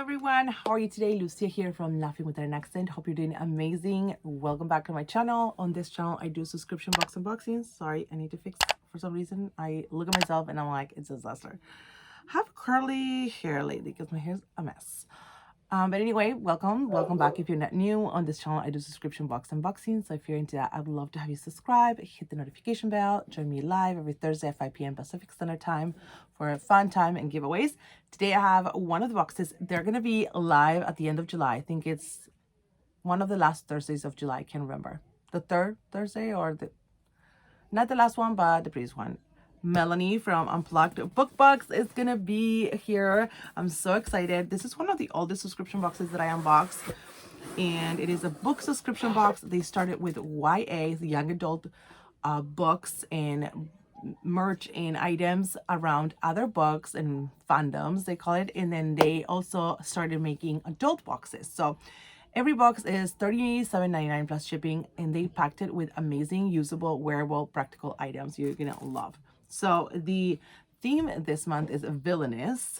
everyone, how are you today? Lucia here from Laughing with an Accent. Hope you're doing amazing. Welcome back to my channel. On this channel I do subscription box unboxings. Sorry, I need to fix, for some reason I look at myself and I'm like, it's a disaster. I have curly hair lately because my hair's a mess. But anyway, welcome back. If you're not new on this channel, I do subscription box unboxings. So if you're into that, I would love to have you subscribe, hit the notification bell, join me live every Thursday at 5 p.m. Pacific Standard Time for a fun time and giveaways. Today I have one of the boxes. They're gonna be live at the end of July. I think it's one of the last Thursdays of July. I can't remember. The third Thursday or not the last one, but the previous one. Melanie from Unplugged Book Box is gonna be here. I'm so excited. This is one of the oldest subscription boxes that I unboxed, and it is a book subscription box. They started with YA, the young adult books, and merch and items around other books and fandoms, they call it, and then they also started making adult boxes. So every box is $37.99 plus shipping, and they packed it with amazing, usable, wearable, practical items you're gonna love. So the theme this month is villainous,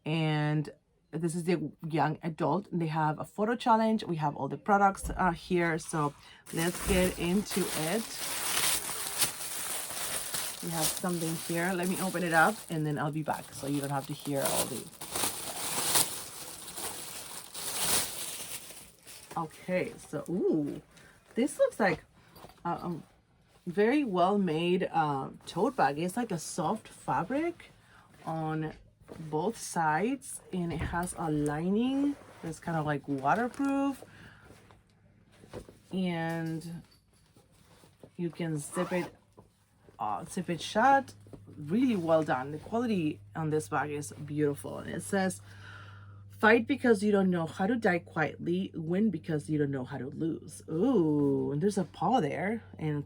and this is the young adult. They have a photo challenge. We have all the products here, so let's get into it. We have something here. Let me open it up and then I'll be back so you don't have to hear all the... Okay, so ooh, this looks like very well made tote bag. It's like a soft fabric on both sides, and it has a lining that's kind of like waterproof, and you can zip it shut. Really well done. The quality on this bag is beautiful, and it says, fight because you don't know how to die quietly, win because you don't know how to lose. Ooh, and there's a paw there, and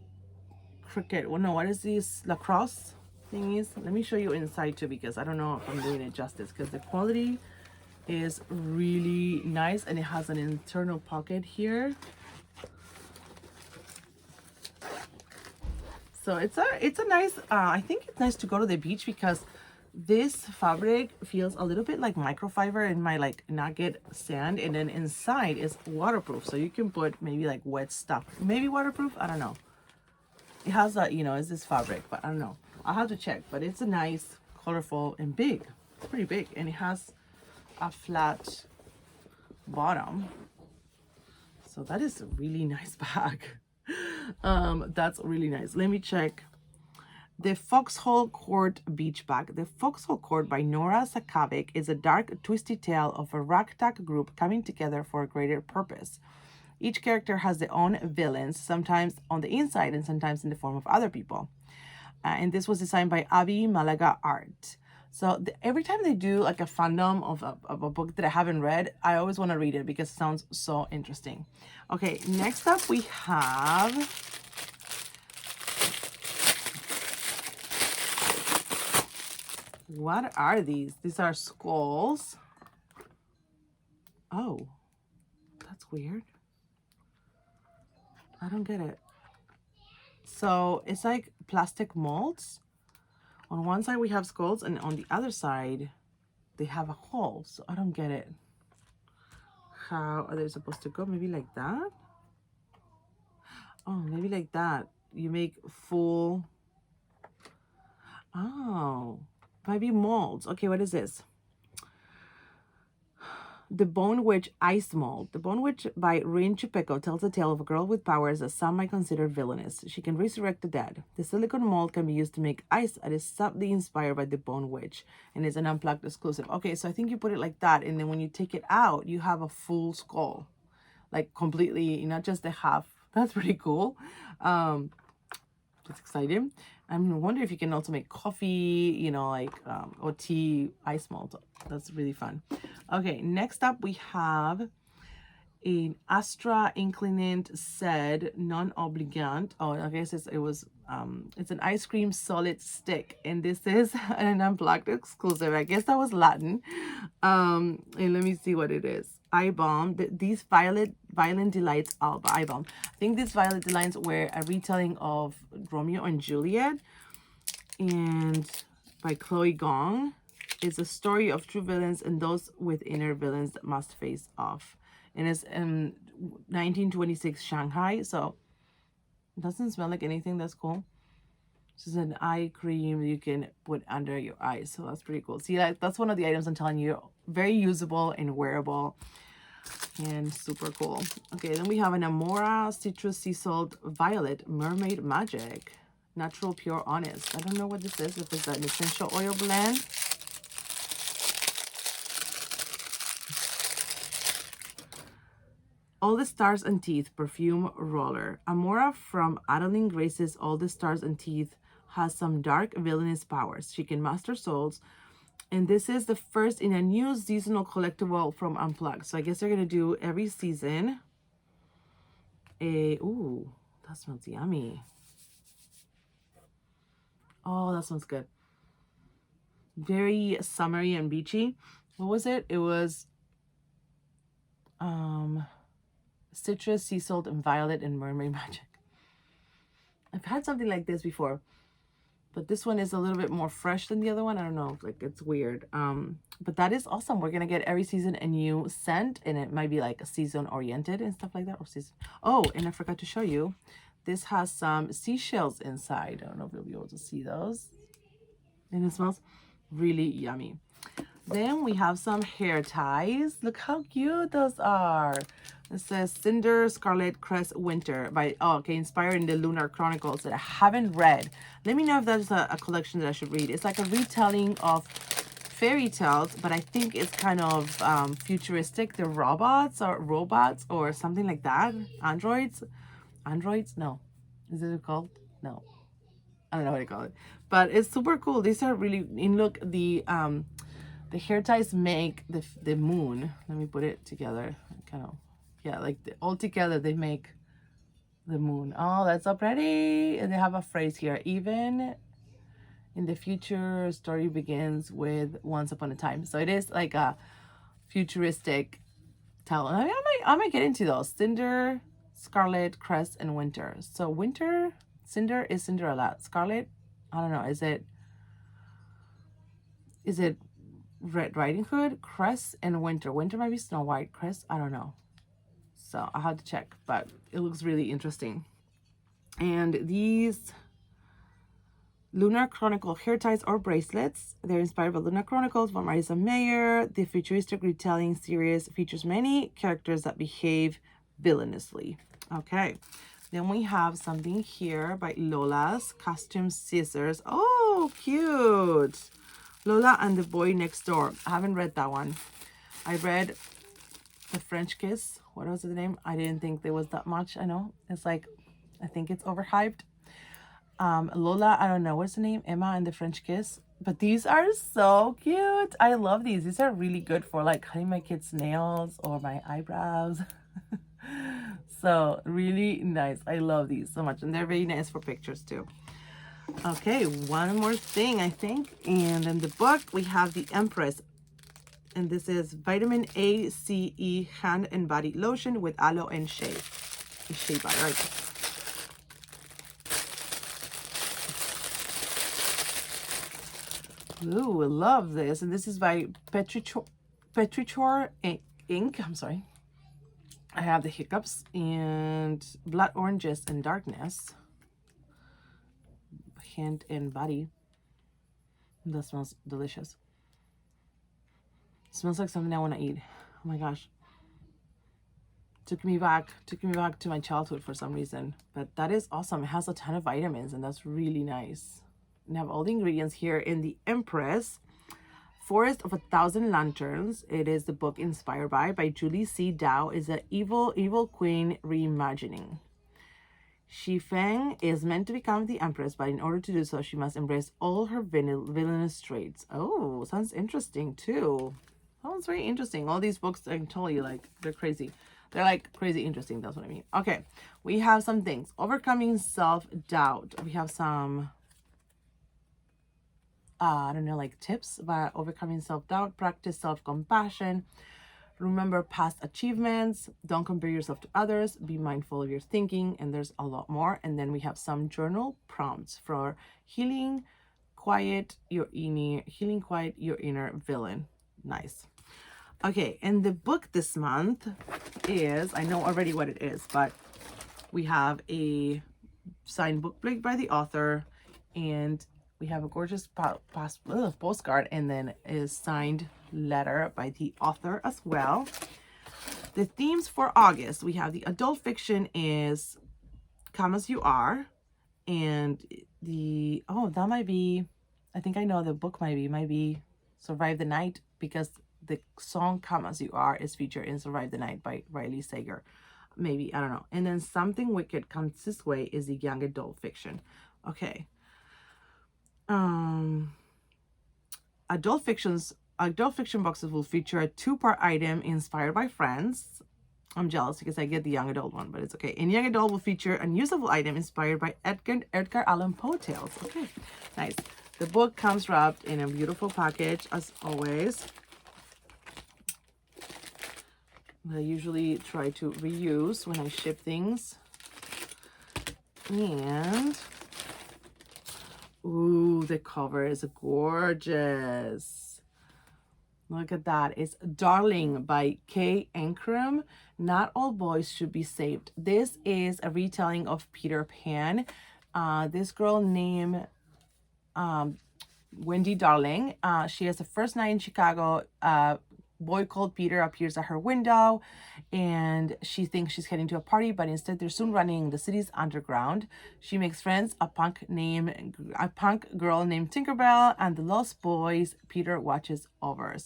cricket. Well, no, what is these lacrosse thingies? Let me show you inside too, because I don't know if I'm doing it justice, because the quality is really nice, and it has an internal pocket here. So it's a nice, I think it's nice to go to the beach, because this fabric feels a little bit like microfiber and might like not get sand, and then inside is waterproof, so you can put maybe like wet stuff, maybe waterproof, I don't know. It has a, you know, it's this fabric, but I don't know. I'll have to check, but it's a nice, colorful, and big. It's pretty big, and it has a flat bottom. So that is a really nice bag. That's really nice. Let me check. The Foxhole Court Beach Bag. The Foxhole Court by Nora Sakavic is a dark, twisty tale of a ragtag group coming together for a greater purpose. Each character has their own villains, sometimes on the inside and sometimes in the form of other people. And this was designed by Avi Malaga Art. So every time they do like a fandom of a book that I haven't read, I always want to read it because it sounds so interesting. Okay, next up we have... What are these? These are skulls. Oh, that's weird. I don't get it. So it's like plastic molds. On one side we have skulls, and on the other side they have a hole. So I don't get it. How are they supposed to go? Maybe like that? Oh, maybe like that. You make full... Oh, maybe molds. Okay, what is this? The Bone Witch Ice Mold. The Bone Witch by Rin Chupeco tells the tale of a girl with powers that some might consider villainous. She can resurrect the dead. The silicone mold can be used to make ice that is subtly inspired by the Bone Witch, and is an Unplugged exclusive. Okay, so I think you put it like that, and then when you take it out, you have a full skull. Like completely, not just the half. That's pretty cool. That's exciting. I wonder if you can also make coffee, you know, like or tea ice mold. That's really fun. Okay, next up we have an Astra Inclinant Said Non-Obligant. Oh, I guess it's an ice cream solid stick, and this is an Unplugged exclusive. I guess that was Latin. And let me see what it is. Eye Balm. These Violent Delights Eye Balm. I think these Violet Delights were a retelling of Romeo and Juliet, and by Chloe Gong. It's a story of true villains and those with inner villains that must face off. And it's in 1926 Shanghai, so it doesn't smell like anything. That's cool. This is an eye cream you can put under your eyes, so that's pretty cool. See, that's one of the items I'm telling you, very usable and wearable and super cool. Okay, then we have an Amora Citrus Sea Salt Violet Mermaid Magic Natural Pure Honest. I don't know what this is, if it's an essential oil blend. All the Stars and Teeth Perfume Roller. Amora from Adeline Grace's All the Stars and Teeth has some dark villainous powers. She can master souls. And this is the first in a new seasonal collectible from Unplugged. So I guess they're going to do every season a... Ooh, that smells yummy. Oh, that smells good. Very summery and beachy. What was it? It was Citrus, Sea Salt, and Violet, and Mermaid Magic. I've had something like this before, but this one is a little bit more fresh than the other one. I don't know, like it's weird. But that is awesome. We're gonna get every season a new scent, and it might be like a season oriented and stuff like that, or season. Oh, and I forgot to show you, this has some seashells inside. I don't know if you'll be able to see those, and it smells really yummy. Then we have some hair ties. Look how cute those are. It says Cinder, Scarlet, Crest, Winter by, oh, okay, inspired in the Lunar Chronicles that I haven't read. Let me know if that's a collection that I should read. It's like a retelling of fairy tales, but I think it's kind of futuristic. They're robots or something like that. Androids? No. Is it called? No. I don't know what to call it. But it's super cool. These are really, and look, the hair ties make the moon. Let me put it together. Kind of, yeah, like all together they make the moon. Oh, that's so pretty. And they have a phrase here. Even in the future, story begins with once upon a time. So it is like a futuristic tale. I mean, I might get into those. Cinder, Scarlet, Crest, and Winter. So Winter, Cinder is Cinderella. Scarlet, I don't know. Is it Red Riding Hood? Crest and Winter. Winter might be Snow White. Crest, I don't know. So I'll have to check, but it looks really interesting. And these Lunar Chronicle hair ties or bracelets, they're inspired by Lunar Chronicles by Marisa Mayer. The futuristic retelling series features many characters that behave villainously. Okay, then we have something here by Lola's Costume Scissors. Oh, cute. Lola and the Boy Next Door. I haven't read that one. I read The French Kiss. What was the name? I didn't think there was that much. I know. It's like, I think it's overhyped. Lola, I don't know. What's the name? Emma and the French Kiss. But these are so cute. I love these. These are really good for like cutting my kids' nails or my eyebrows. So really nice. I love these so much. And they're very nice for pictures too. Okay, one more thing, I think. And in the book, we have the Empress. And this is Vitamin A, C, E Hand and Body Lotion with Aloe and Shea. Shea butter, right? Ooh, I love this. And this is by Petrichor Ink. I'm sorry. I have the hiccups and Blood Oranges and Darkness. Hand and body. That smells delicious. It smells like something I want to eat. Oh my gosh. Took me back to my childhood for some reason. But that is awesome. It has a ton of vitamins and that's really nice. And I have all the ingredients here in the Empress. Forest of 1,000 Lanterns. It is the book inspired by Julie C. Dow. Is an evil queen reimagining. Shi Feng is meant to become the Empress, but in order to do so, she must embrace all her villainous traits. Oh, sounds interesting too. Sounds very interesting. All these books, I can tell you, like, they're crazy. They're like crazy interesting. That's what I mean. Okay, we have some things. Overcoming self-doubt. We have some, I don't know, like tips about overcoming self-doubt. Practice self-compassion. Remember past achievements. Don't compare yourself to others. Be mindful of your thinking. And there's a lot more. And then we have some journal prompts for healing, quiet your inner healing quiet your inner villain. Nice. Okay, and the book this month is, I know already what it is, but we have a signed bookplate by the author, and we have a gorgeous postcard, and then a signed letter by the author as well. The themes for August, we have the adult fiction is Come As You Are, and the, oh, that might be, I think I know the book might be Survive the Night, because the song Come As You Are is featured in Survive the Night by Riley Sager. Maybe, I don't know. And then Something Wicked Comes This Way is the young adult fiction. Okay. Adult fiction boxes will feature a 2-part item inspired by Friends. I'm jealous because I get the young adult one, but it's okay. And young adult will feature an usable item inspired by Edgar Allan Poe tales. Okay, nice. The book comes wrapped in a beautiful package, as always. I usually try to reuse when I ship things. And, ooh, the cover is gorgeous. Look at that. It's Darling by Kay Ankrum. Not All Boys Should Be Saved. This is a retelling of Peter Pan. This girl named Wendy Darling. She has a first night in Chicago. Boy called Peter appears at her window, and she thinks she's heading to a party, but instead they're soon running the city's underground. She makes friends, a punk girl named Tinkerbell, and the lost boys Peter watches over.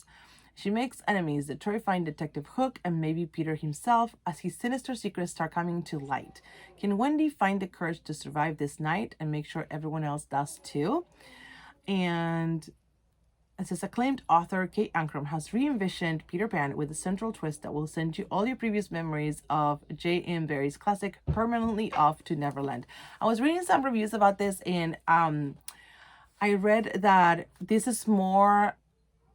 She makes enemies, the terrifying Detective Hook, and maybe Peter himself, as his sinister secrets start coming to light. Can Wendy find the courage to survive this night and make sure everyone else does too? And it says, acclaimed author Kate Ankrum has re-envisioned Peter Pan with a central twist that will send you all your previous memories of J.M. Barrie's classic permanently off to Neverland. I was reading some reviews about this, and I read that this is more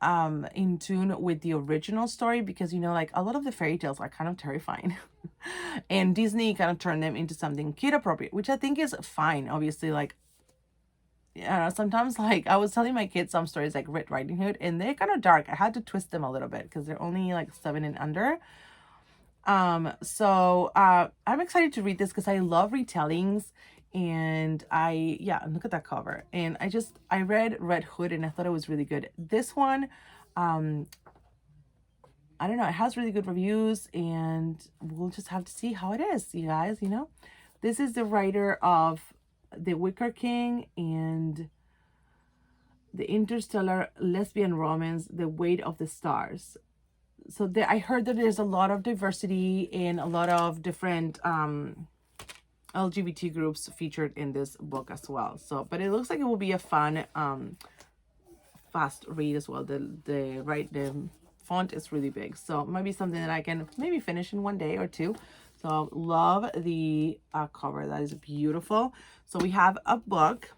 in tune with the original story, because, you know, like a lot of the fairy tales are kind of terrifying. And Disney kind of turned them into something kid appropriate, which I think is fine. Obviously, like, sometimes, like, I was telling my kids some stories like Red Riding Hood, and they're kind of dark. I had to twist them a little bit because they're only like 7 and under. So I'm excited to read this because I love retellings, and look at that cover. And I read Red Hood and I thought it was really good. This one, I don't know, it has really good reviews, and we'll just have to see how it is, you guys. You know, this is the writer of The Wicker King and the interstellar lesbian romance The Weight of the Stars. So I heard that there's a lot of diversity and a lot of different LGBT groups featured in this book as well. So, but it looks like it will be a fun fast read as well. The font is really big, so it might be something that I can maybe finish in one day or two. So love the cover. That is beautiful. So we have a book,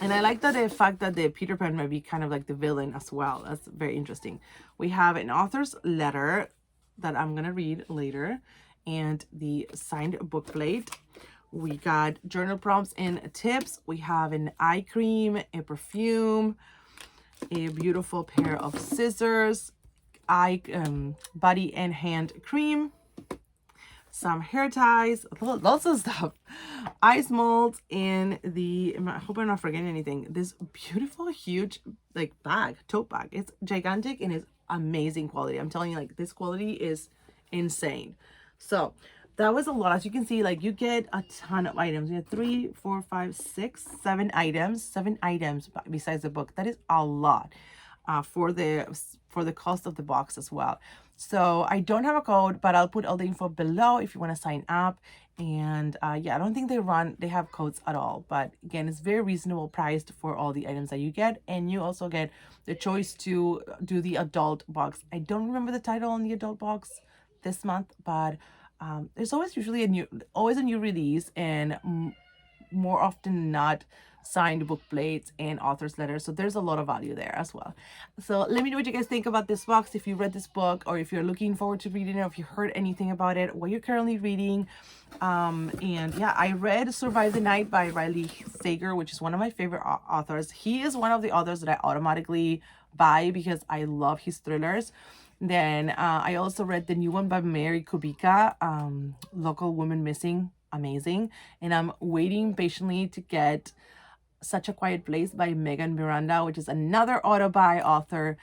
and I like that the fact that the Peter Pan might be kind of like the villain as well. That's very interesting. We have an author's letter that I'm gonna read later, and the signed bookplate. We got journal prompts and tips. We have an eye cream, a perfume, a beautiful pair of scissors, body and hand cream, some hair ties, lots of stuff, ice molds, and I hope I'm not forgetting anything, this beautiful huge like tote bag. It's gigantic and it's amazing quality. I'm telling you, like, this quality is insane. So that was a lot. As you can see, like, you get a ton of items. You have 3, 4, 5, 6, 7 items. 7 items besides the book. That is a lot for the cost of the box as well. So I don't have a code, but I'll put all the info below if you want to sign up. And I don't think they have codes at all. But again, it's very reasonable priced for all the items that you get. And you also get the choice to do the adult box. I don't remember the title on the adult box this month, but there's always usually a new release, and more often than not, signed book plates and author's letters, so there's a lot of value there as well. So let me know what you guys think about this box, if you read this book, or if you're looking forward to reading it, or if you heard anything about it, what you're currently reading. And yeah, I read Survive the Night by Riley Sager, which is one of my favorite authors. He is one of the authors that I automatically buy because I love his thrillers. Then I also read the new one by Mary Kubica, Local Women Missing. Amazing. And I'm waiting patiently to get Such a Quiet Place by Megan Miranda, which is another auto-buy author.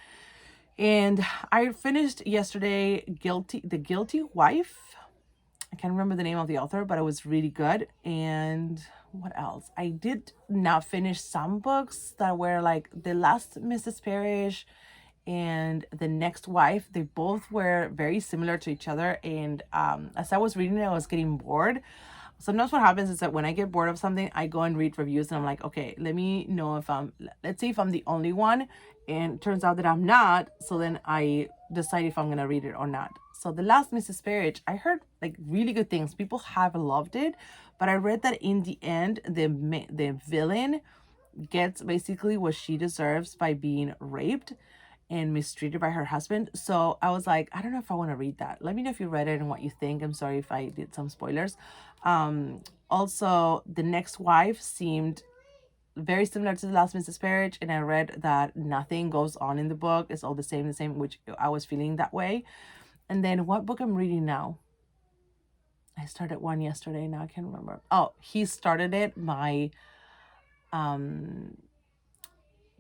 And I finished yesterday The Guilty Wife. I can't remember the name of the author, but it was really good. And what else? I did not finish some books that were like The Last Mrs. Parrish and The Next Wife. They both were very similar to each other. And as I was reading it, I was getting bored. Sometimes what happens is that when I get bored of something, I go and read reviews and I'm like, okay, let me know if let's see if I'm the only one. And it turns out that I'm not. So then I decide if I'm going to read it or not. So The Last Mrs. Parrish, I heard like really good things. People have loved it. But I read that in the end, the villain gets basically what she deserves by being raped and mistreated by her husband. So I was like, I don't know if I want to read that. Let me know if you read it and what you think. I'm sorry if I did some spoilers. Also, The Next Wife seemed very similar to The Last Mrs. Parrish, and I read that nothing goes on in the book. It's all the same, which I was feeling that way. And then what book I'm reading now? I started one yesterday. Now I can't remember. Oh, he started it. My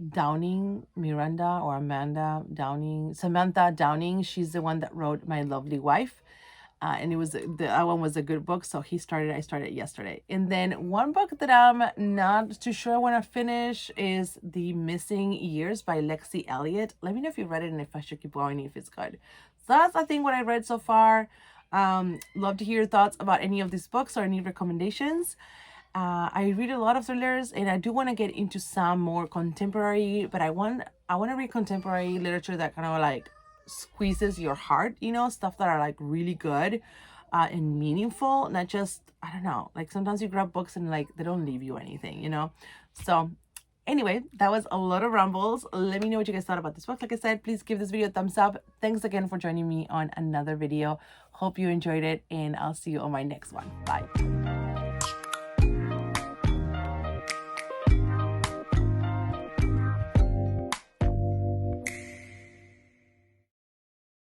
Downing, Miranda or Amanda Downing, Samantha Downing. She's the one that wrote My Lovely Wife. And it was that one was a good book. So I started yesterday. And then one book that I'm not too sure I want to finish is The Missing Years by Lexi Elliott. Let me know if you read it and if I should keep going, if it's good. So that's, I think, what I read so far. Love to hear your thoughts about any of these books or any recommendations. I read a lot of thrillers, and I do want to get into some more contemporary, but I want to read contemporary literature that kind of like squeezes your heart, you know, stuff that are like really good and meaningful, not just, I don't know, like sometimes you grab books and like they don't leave you anything, you know. So anyway, that was a lot of rambles. Let me know what you guys thought about this book. Like I said, please give this video a thumbs up. Thanks again for joining me on another video. Hope you enjoyed it, and I'll see you on my next one. Bye.